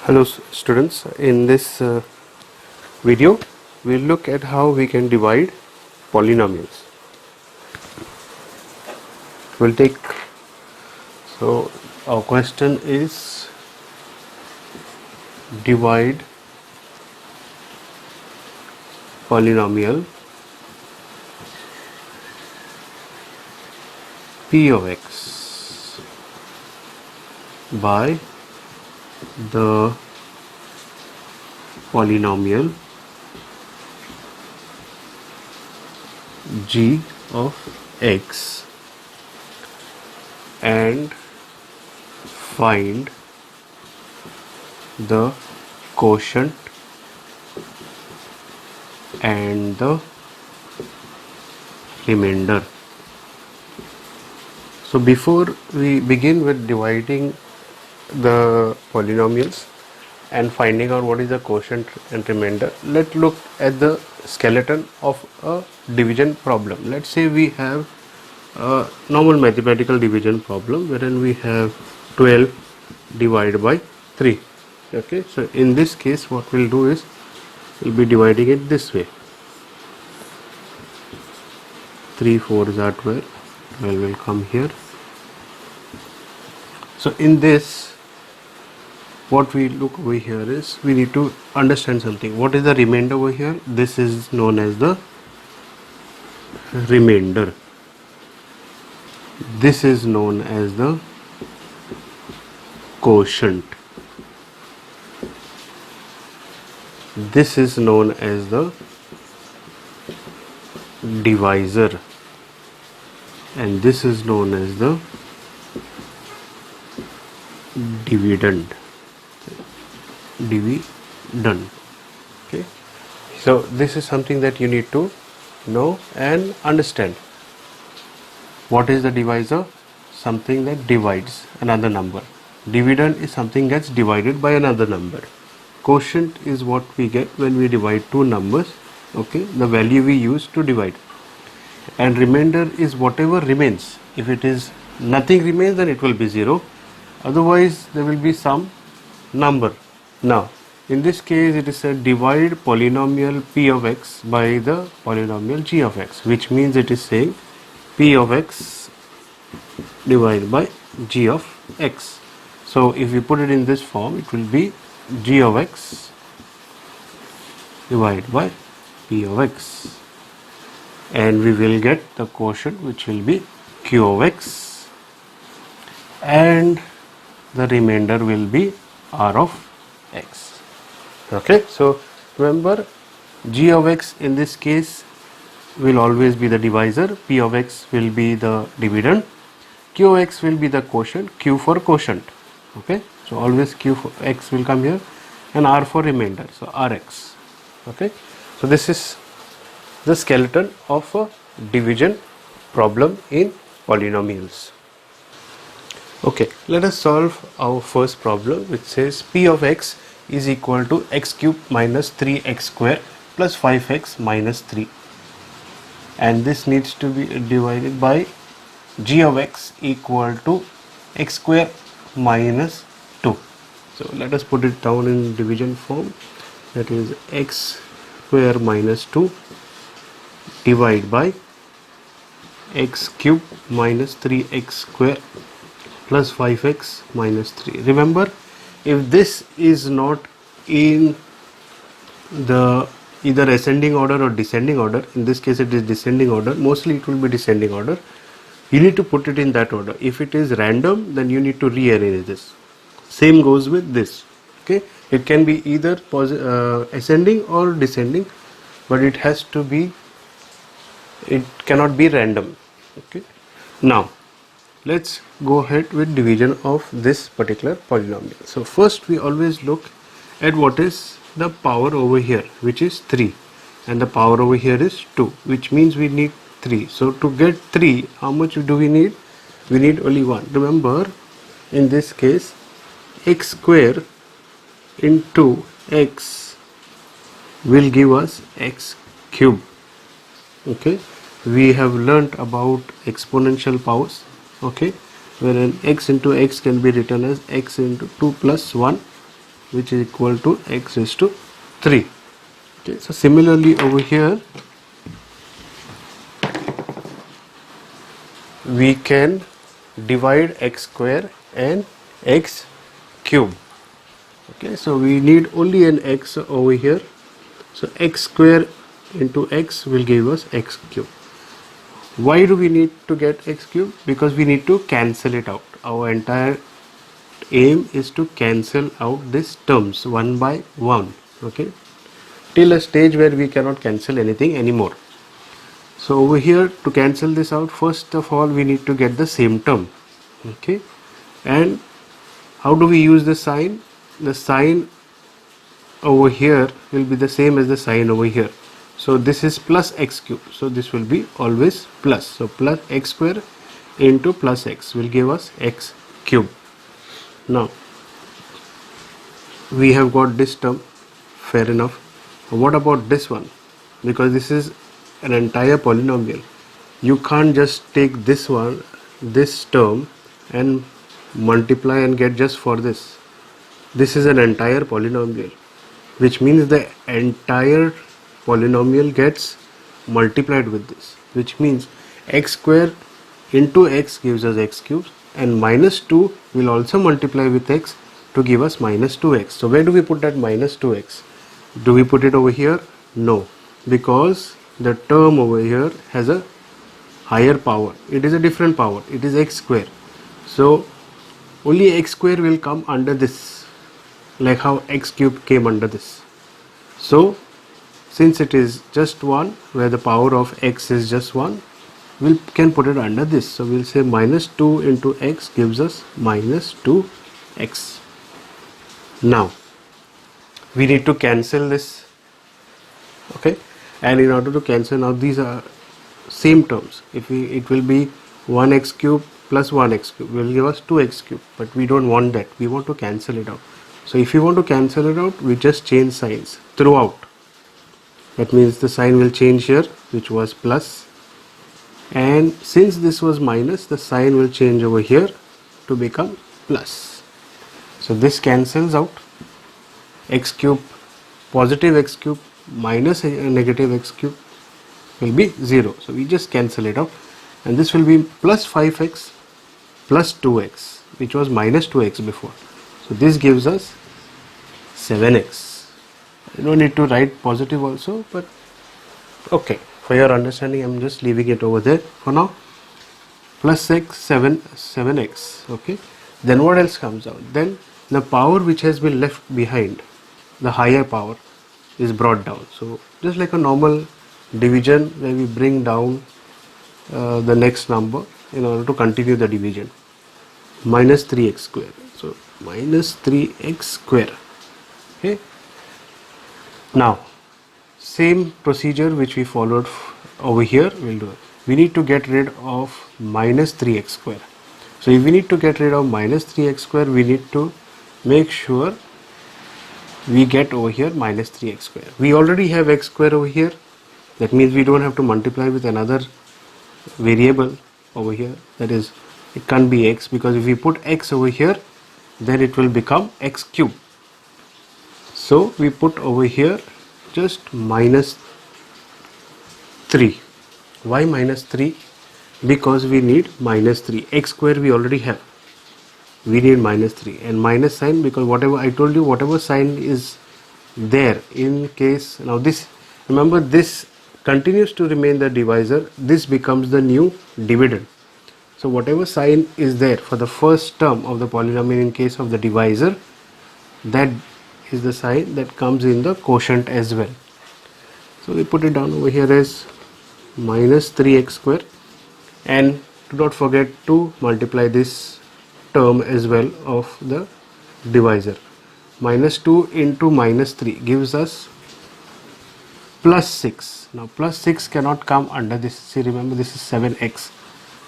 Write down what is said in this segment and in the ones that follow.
Hello students, in this video we'll look at how we can divide polynomials. We'll take, so our question is divide polynomial p of x by the polynomial g of x and find the quotient and the remainder. So before we begin with dividing the polynomials and finding out what is the quotient and remainder, let's look at the skeleton of a division problem. Let's say we have a normal mathematical division problem wherein we have 12 divided by 3. Okay, so in this case what we'll do is we'll be dividing it this way. 3 4s are 12, 12 will come here. So in this, what we look over here is we need to understand something. What is the remainder over here? This is known as the remainder. This is known as the quotient. This is known as the divisor, and this is known as the dividend. Okay, so this is something that you need to know and understand. What is the divisor? Something that divides another number. Dividend is something that's divided by another number. Quotient is what we get when we divide two numbers. Okay, the value we use to divide. And remainder is whatever remains. If it is nothing remains, then it will be 0. Otherwise there will be some number. Now in this case it is said divide polynomial p of x by the polynomial g of x, which means it is saying p of x divided by g of x. So if we put it in this form, it will be g of x divided by p of x, and we will get the quotient, which will be q of x, and the remainder will be r of x. Okay, so remember, g of x in this case will always be the divisor, p of x will be the dividend, q of x will be the quotient, q for quotient. Okay, so always q for x will come here, and r for remainder, so rx. Okay, so this is the skeleton of a division problem in polynomials. Okay, let us solve our first problem, which says p of x is equal to x cube minus 3x square plus 5x minus 3, and this needs to be divided by g of x equal to x square minus 2. So let us put it down in division form. That is x square minus 2 divided by x cube minus 3x square plus 5x minus 3. Remember, if this is not in the either ascending order or descending order, in this case it is descending order, mostly it will be descending order, you need to put it in that order. If it is random, then you need to rearrange this. Same goes with this. Okay, it can be either ascending or descending, but it has to be, it cannot be random. Okay, now let's go ahead with division of this particular polynomial. So first we always look at what is the power over here, which is 3, and the power over here is 2, which means we need 3. So to get 3, how much do we need? We need only 1. Remember, in this case x square into x will give us x cube. Okay, we have learnt about exponential powers. Okay, wherein x into x can be written as x into 2 plus 1 which is equal to x raised to 3. Okay, so similarly over here we can divide x square and x cube. Okay, so we need only an x over here, so x square into x will give us x cube. Why do we need to get x cube? Because we need to cancel it out. Our entire aim is to cancel out these terms one by one, okay, till a stage where we cannot cancel anything anymore. So over here, to cancel this out, first of all we need to get the same term, okay. And how do we use the sign? The sign over here will be the same as the sign over here. So this is plus x cube, so this will be always plus. So plus x square into plus x will give us x cube. Now we have got this term, fair enough. What about this one? Because this is an entire polynomial, you can't just take this one, this term, and multiply and get just for this. This is an entire polynomial, which means the entire polynomial gets multiplied with this, which means x square into x gives us x cubes, and minus 2 will also multiply with x to give us minus 2x. So where do we put that minus 2x? Do we put it over here? No, because the term over here has a higher power. It is a different power. It is x square. So only x square will come under this, like how x cube came under this. So since it is just 1, where the power of x is just 1, we can put it under this. So we'll say minus 2 into x gives us minus 2x. Now we need to cancel this, okay, and in order to cancel, now these are same terms. If we, it will be 1x cube plus 1x cube will give us 2x cube, but we don't want that, we want to cancel it out. So if you want to cancel it out, we just change signs throughout. That means the sign will change here, which was plus, and since this was minus, the sign will change over here to become plus. So this cancels out. X cube, positive x cube minus a negative x cube will be 0. So we just cancel it out, and this will be plus 5x plus 2x, which was minus 2x before. So this gives us 7x. You don't need to write positive also, but okay, for your understanding I'm just leaving it over there for now. Plus x, 7x, okay. Then what else comes out? Then the power which has been left behind, the higher power, is brought down. So just like a normal division where we bring down the next number in order to continue the division. Minus 3x square. So minus 3x square. Okay. Now same procedure which we followed over here we'll do it. We need to get rid of minus 3x square. So if we need to get rid of minus 3x square, we need to make sure we get over here minus 3x square. We already have x square over here. That means we don't have to multiply with another variable over here. That is, it can't be x, because if we put x over here, then it will become x cube. So we put over here just minus 3. Why minus 3? Because we need minus 3. X square we already have. We need minus 3, and minus sign because whatever I told you, whatever sign is there in case, now this, remember, this continues to remain the divisor, this becomes the new dividend. So whatever sign is there for the first term of the polynomial in case of the divisor, that is the sign that comes in the quotient as well. So we put it down over here as minus 3x square, and do not forget to multiply this term as well of the divisor. Minus 2 into minus 3 gives us plus 6. Now plus 6 cannot come under this. See, remember this is 7x.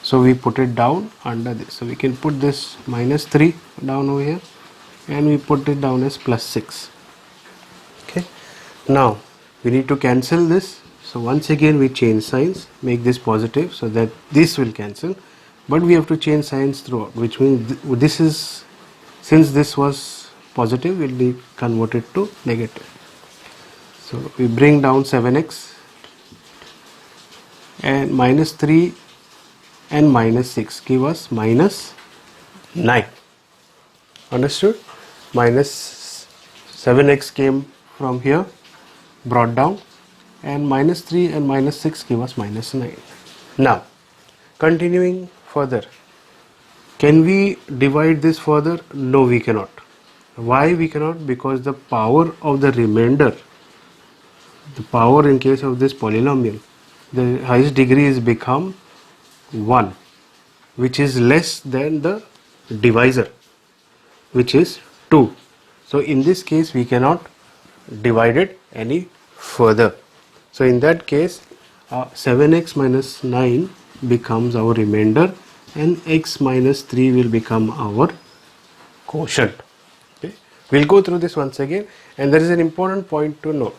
So we put it down under this. So we can put this minus 3 down over here, and we put it down as plus 6. Okay. Now we need to cancel this. So once again we change signs, make this positive so that this will cancel. But we have to change signs throughout, which means this is, since this was positive will be converted to negative. So we bring down 7x, and minus 3 and minus 6 give us minus 9. Understood? Minus 7x came from here, brought down, and minus 3 and minus 6 give us minus 9. Now, continuing further, can we divide this further? No, we cannot. Why we cannot? Because the power of the remainder, the power in case of this polynomial, the highest degree is become 1, which is less than the divisor, which is 2. So in this case we cannot divide it any further. So in that case 7x minus 9 becomes our remainder, and x minus 3 will become our quotient. Okay. We'll go through this once again, and there is an important point to note.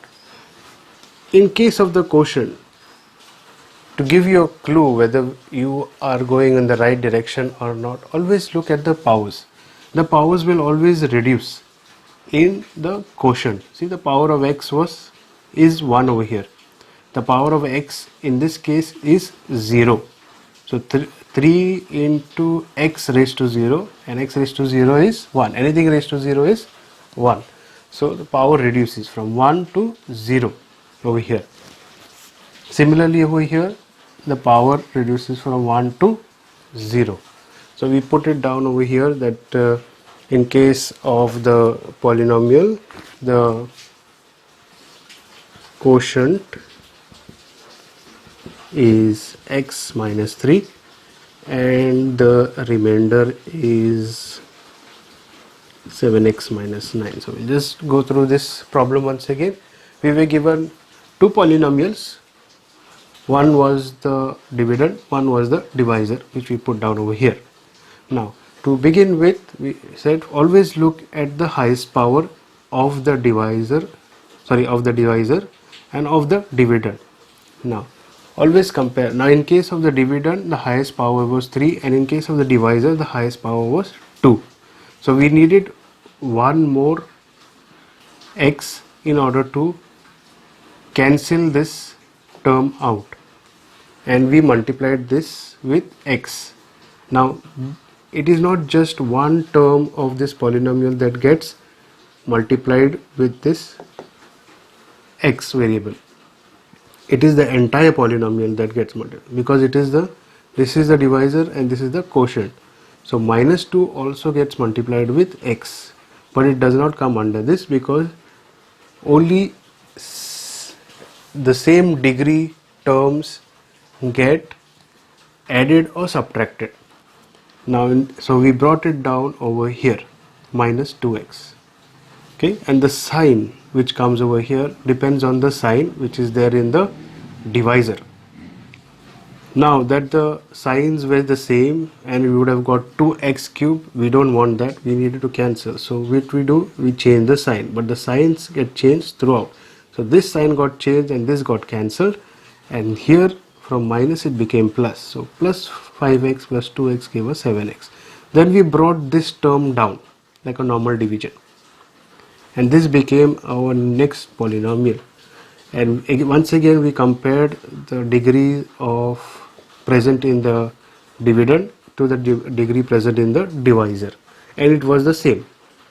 In case of the quotient, to give you a clue whether you are going in the right direction or not, always look at the powers. The powers will always reduce in the quotient. See, the power of x is 1 over here. The power of x in this case is 0. So 3 into x raised to 0, and x raised to 0 is 1. Anything raised to 0 is 1. So the power reduces from 1 to 0 over here. Similarly over here, the power reduces from 1 to 0. So we put it down over here that in case of the polynomial, the quotient is x minus 3 and the remainder is 7x minus 9. So we'll just go through this problem once again. We were given two polynomials. One was the dividend, one was the divisor, which we put down over here. Now, to begin with, we said always look at the highest power of the divisor and of the dividend. Now, always compare. Now, in case of the dividend, the highest power was 3, and in case of the divisor, the highest power was 2. So, we needed one more x in order to cancel this term out, and we multiplied this with x. Now it is not just one term of this polynomial that gets multiplied with this x variable. It is the entire polynomial that gets multiplied, because this is the divisor and this is the quotient. So minus 2 also gets multiplied with x, but it does not come under this because only the same degree terms get added or subtracted. Now so we brought it down over here, minus 2x. Okay, and the sign which comes over here depends on the sign which is there in the divisor. Now that the signs were the same and we would have got 2x cube, we don't want that, we needed to cancel. So what we do, we change the sign, but the signs get changed throughout. So this sign got changed and this got cancelled, and here from minus it became plus. So plus 5x plus 2x gave us 7x. Then we brought this term down like a normal division, and this became our next polynomial. And once again we compared the degree of present in the dividend to the degree present in the divisor, and it was the same.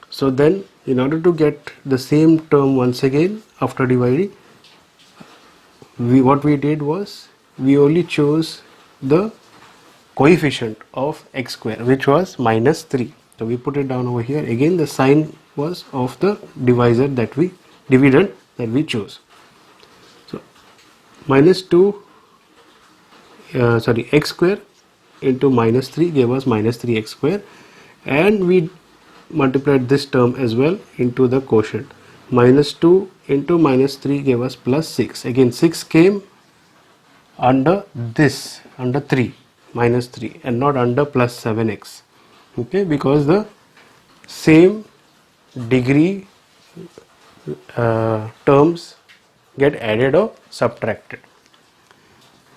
So then in order to get the same term once again after dividing, what we did was we only chose the coefficient of x square, which was minus 3. So we put it down over here. Again the sign was of the dividend that we chose. So minus 2 x square into minus 3 gave us minus 3x square, and we multiplied this term as well into the quotient. Minus 2 into minus 3 gave us plus 6. Again 6 came under this, under 3, minus 3, and not under plus 7x. Okay, because the same degree terms get added or subtracted.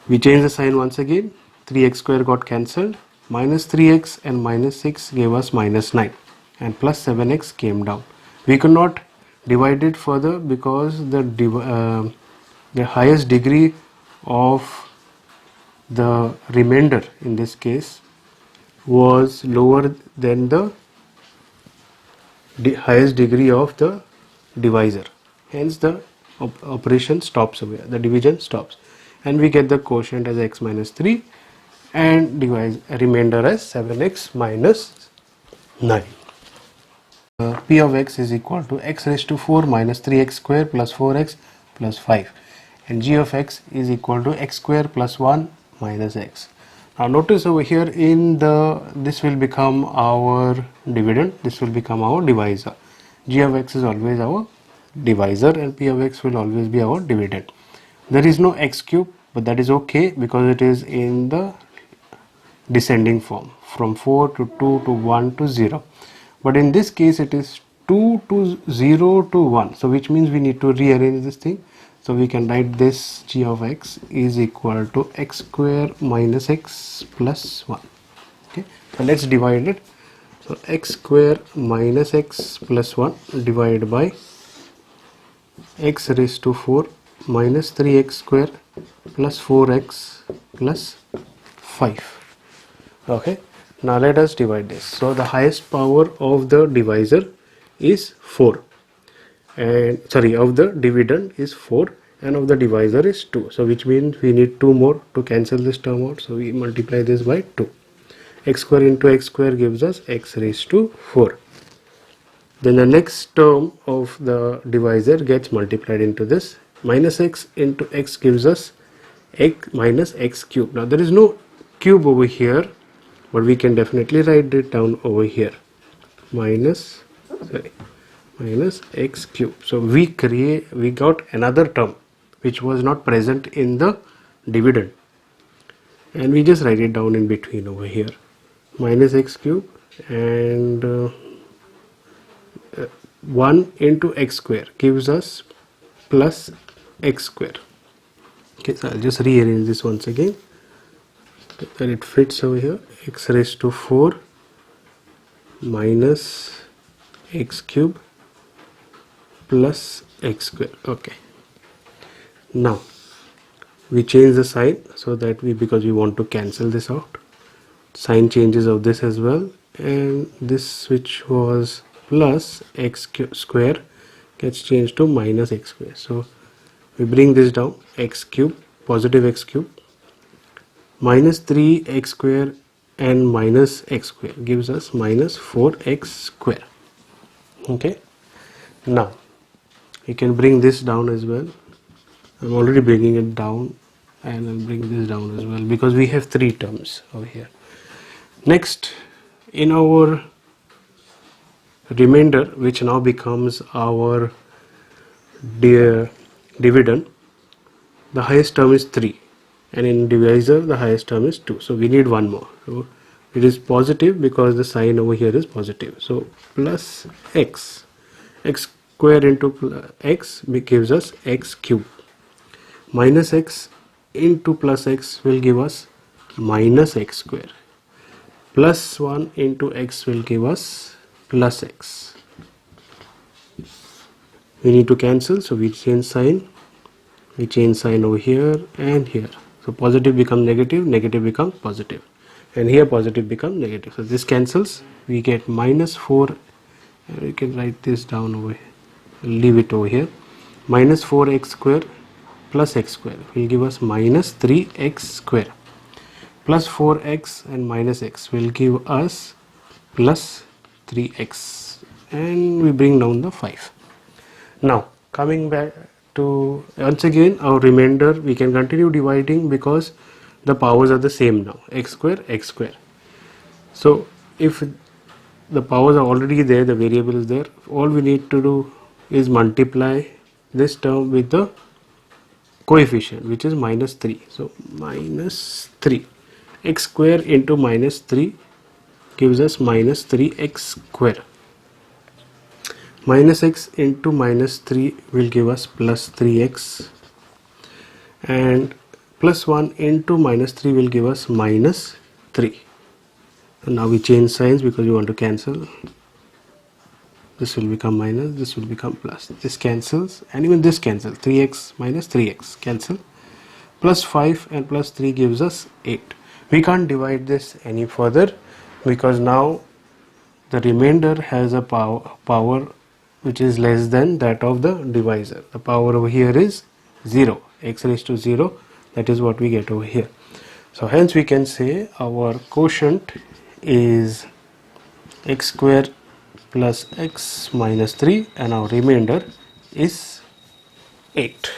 We change the sign once again. 3x square got cancelled. Minus 3x and minus 6 gave us minus 9, and plus 7x came down. We could not divide it further because the highest degree of the remainder in this case was lower than the highest degree of the divisor. Hence the operation stops over here, the division stops, and we get the quotient as x minus 3 and remainder as 7x minus 9. P of x is equal to x raised to 4 minus 3x square plus 4x plus 5, and g of x is equal to x square plus 1 minus x. Now notice over here this will become our dividend, this will become our divisor. G of x is always our divisor and P of x will always be our dividend. There is no x cube, but that is okay because it is in the descending form from 4 to 2 to 1 to 0. But in this case it is 2 to 0 to 1, so which means we need to rearrange this thing. So we can write this g of x is equal to x square minus x plus 1. Okay, so let's divide it. So x square minus x plus 1 divided by x raised to 4 minus 3x square plus 4x plus 5. Okay, now let us divide this. So the highest power of the divisor is 4, and of the dividend is 4, and of the divisor is 2. So which means we need 2 more to cancel this term out. So we multiply this by 2. X square into x square gives us x raised to 4. Then the next term of the divisor gets multiplied into this. Minus x into x gives us x minus x cube. Now there is no cube over here, but we can definitely write it down over here. Minus x cube. So we got another term which was not present in the dividend, and we just write it down in between over here. Minus x cube and 1 into x square gives us plus x square. Okay, so I'll just rearrange this once again that it fits over here. X raised to 4 minus x cube plus x square. Okay, now we change the sign so that because we want to cancel this out, sign changes of this as well, and this which was plus x square gets changed to minus x square. So we bring this down, x cube, positive x cube, minus 3x square and minus x square gives us minus 4x square. Okay, now you can bring this down as well. I'm already bringing it down, and I'll bring this down as well because we have 3 terms over here. Next, in our remainder, which now becomes our dividend, the highest term is 3, and in divisor the highest term is 2. So we need one more. So it is positive because the sign over here is positive. So plus x square into x gives us x cube. Minus x into plus x will give us minus x square. Plus 1 into x will give us plus x. We need to cancel, so we change sign. We change sign over here and here. So positive becomes negative, negative becomes positive, and here positive becomes negative. So this cancels. We get minus 4. We can write this down over here. Leave it over here. Minus 4x square plus x square will give us minus 3x square. Plus 4x and minus x will give us plus 3x, and we bring down the 5. Now coming back to once again our remainder, we can continue dividing because the powers are the same now, x square, x square. So if the powers are already there, the variable is there, all we need to do is multiply this term with the coefficient, which is minus 3. So minus 3, x square into minus 3 gives us minus 3x square. Minus x into minus 3 will give us plus 3x, and plus 1 into minus 3 will give us minus 3. And now we change signs because we want to cancel. this will become minus, this will become plus, this cancels, and even this cancels. 3x minus 3x cancel, plus 5 and plus 3 gives us 8. We can't divide this any further because now the remainder has a power which is less than that of the divisor. The power over here is 0, x raised to 0, that is what we get over here. So hence we can say our quotient is x square plus x minus 3 and our remainder is 8.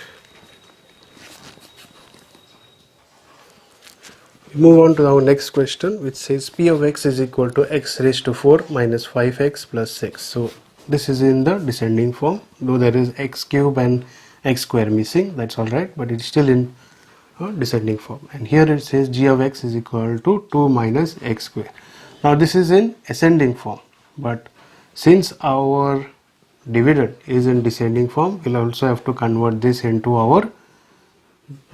Move on to our next question, which says p of x is equal to x raised to 4 minus 5x plus 6. So this is in the descending form, though there is x cube and x square missing, that's alright, but it's still in descending form. And here it says g of x is equal to 2 minus x square. Now this is in ascending form, but since our dividend is in descending form, we'll also have to convert this into our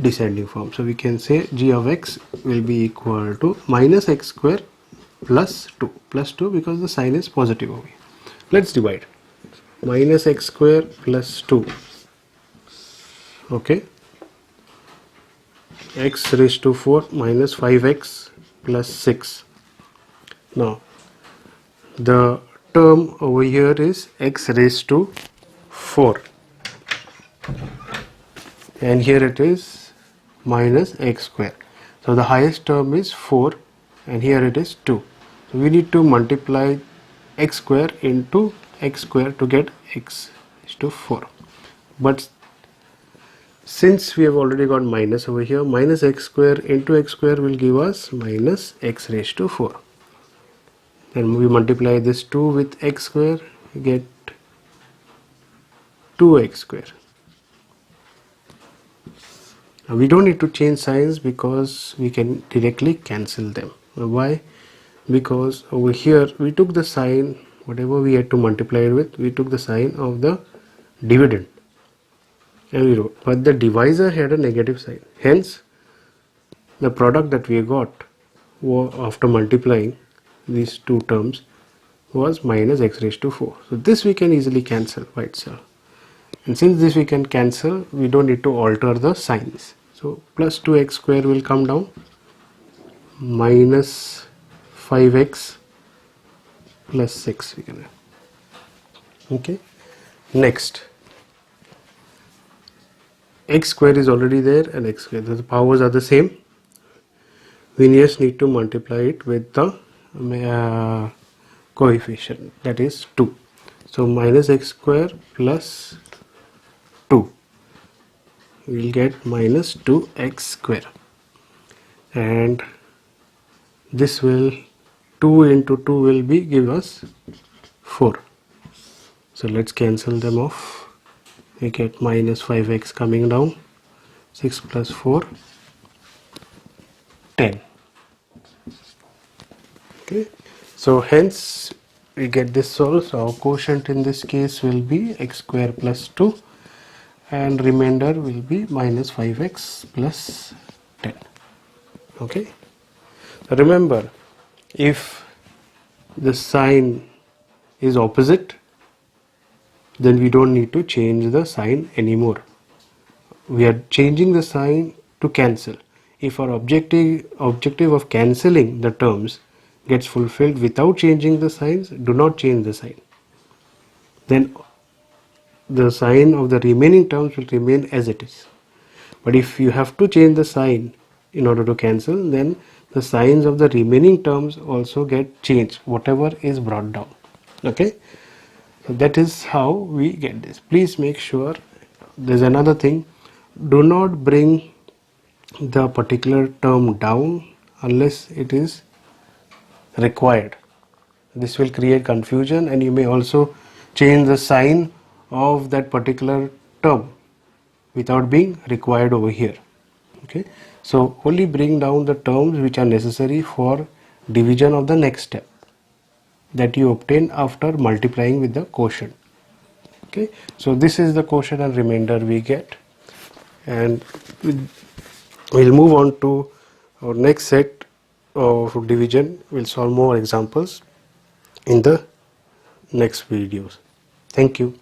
descending form. So we can say g of x will be equal to minus x square plus 2 because the sign is positive over here. Let's divide. Minus x square plus 2, okay, x raised to 4 minus 5x plus 6. Now the term over here is x raised to 4 and here it is minus x square. So the highest term is 4 and here it is 2. So we need to multiply x square into x square to get x raised to 4. But since we have already got minus over here, minus x square into x square will give us minus x raised to 4. Then we multiply this 2 with x square, we get 2x square. Now we don't need to change signs because we can directly cancel them. Why? Because over here we took the sign, whatever we had to multiply it with, we took the sign of the dividend and we wrote, but the divisor had a negative sign. Hence the product that we got after multiplying these two terms was minus x raised to 4. So this we can easily cancel by itself. And since this we can cancel, we don't need to alter the signs. So plus 2x square will come down, minus 5x plus 6 we can have. Okay. Next, x square is already there and x square, the powers are the same. We just need to multiply it with the coefficient, that is 2. So minus x square plus 2, we will get minus 2x square, and this will 2 into 2 will be give us 4. So let's cancel them off. We get minus 5x coming down, 6 plus 4, 10. Okay, so hence we get this solved. So our quotient in this case will be x square plus 2 and remainder will be minus 5x plus 10. Okay, so remember, if the sign is opposite, then we don't need to change the sign anymore. We are changing the sign to cancel. If our objective of cancelling the terms gets fulfilled without changing the signs, do not change the sign. Then the sign of the remaining terms will remain as it is. But if you have to change the sign in order to cancel, then the signs of the remaining terms also get changed, whatever is brought down. Okay, so that is how we get this. Please make sure, there's another thing, do not bring the particular term down unless it is required. This will create confusion, and you may also change the sign of that particular term without being required over here. Okay, so only bring down the terms which are necessary for division of the next step that you obtain after multiplying with the quotient. Okay, so this is the quotient and remainder we get, and we'll move on to our next set of division. We'll solve more examples in the next videos. Thank you.